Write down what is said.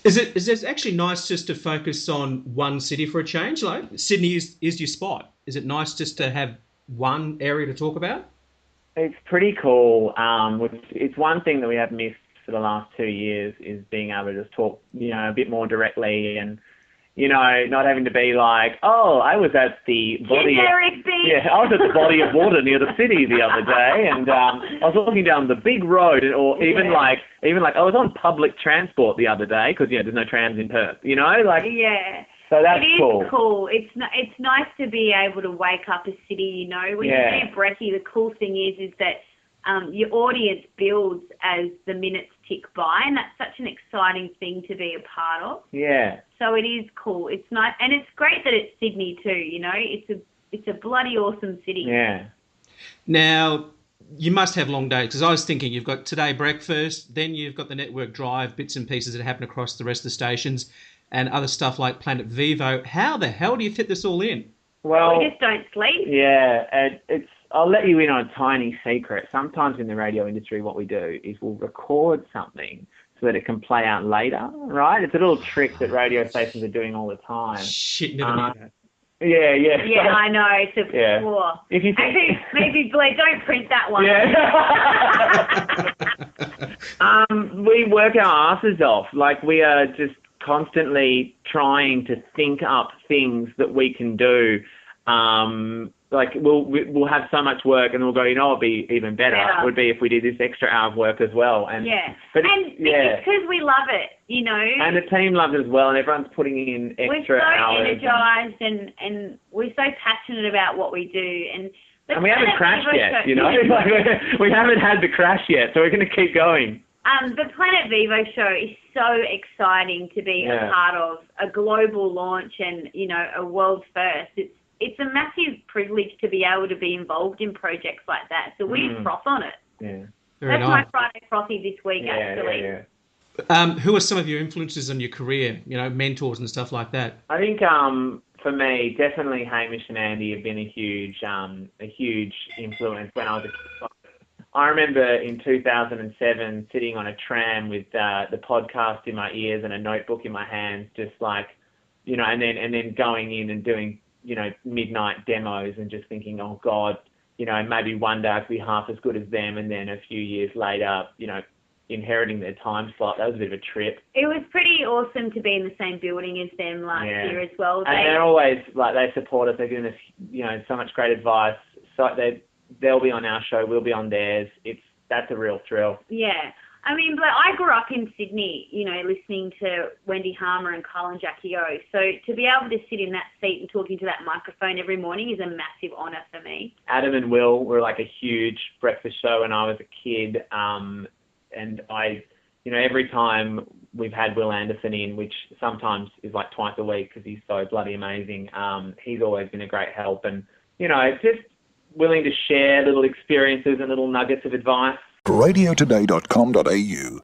Is it actually nice just to focus on one city for a change? Like Sydney is your spot. Is it nice just to have one area to talk about? It's pretty cool. It's one thing that we have missed for the last 2 years is being able to just talk, a bit more directly and, not having to be like, oh, I was at the body. Generic beach. Yeah, I was at the body of water near the city the other day, and I was walking down the big road, or even like I was on public transport the other day because there's no trams in Perth. Yeah. So that's It is cool. cool. It's nice to be able to wake up a city, When you do brekkie, the cool thing is that your audience builds as the minutes tick by, and that's such an exciting thing to be a part of. Yeah. So it is cool. It's nice, and it's great that it's Sydney too. It's a bloody awesome city. Yeah. Now, you must have long days because I was thinking you've got Today Breakfast, then you've got the Network Drive, bits and pieces that happen across the rest of the stations, and other stuff like Planet Vivo. How the hell do you fit this all in? Well, we just don't sleep. Yeah, and I'll let you in on a tiny secret. Sometimes in the radio industry, what we do is we'll record something so that it can play out later, right? It's a little trick that radio stations are doing all the time. Shit, never knew that. Yeah. Yeah, I know. It's a flaw. If you think, maybe Blair, don't print that one. Yeah. We work our asses off. Like we are just constantly trying to think up things that we can do. Like we'll have so much work and we'll go, it'd be even better. It would be if we did this extra hour of work as well. And it's because we love it, And the team loves it as well, and everyone's putting in extra hours. We're so energised and we're so passionate about what we do. And we haven't crashed yet, we haven't had the crash yet, so we're going to keep going. The Planet Vivo show is so exciting to be a part of, a global launch and, a world first. It's a massive privilege to be able to be involved in projects like that. So we froth on it. Yeah. Very That's nice. my Friday frothy this week, actually. Yeah. Who are some of your influences on your career, mentors and stuff like that? I think for me, definitely Hamish and Andy have been a huge influence when I was a kid. I remember in 2007 sitting on a tram with the podcast in my ears and a notebook in my hands, just like, and then going in and doing, midnight demos and just thinking, oh God, maybe one day I could be half as good as them. And then a few years later, inheriting their time slot. That was a bit of a trip. It was pretty awesome to be in the same building as them last year as well. And they're always, they support us. They're giving us, so much great advice. So they'll be on our show, we'll be on theirs. That's a real thrill. Yeah. I mean, but I grew up in Sydney, listening to Wendy Harmer and Kyle and Jackie O. So to be able to sit in that seat and talking to that microphone every morning is a massive honour for me. Adam and Will were like a huge breakfast show when I was a kid. And I, every time we've had Will Anderson in, which sometimes is like twice a week because he's so bloody amazing, he's always been a great help. And, just willing to share little experiences and little nuggets of advice. radiotoday.com.au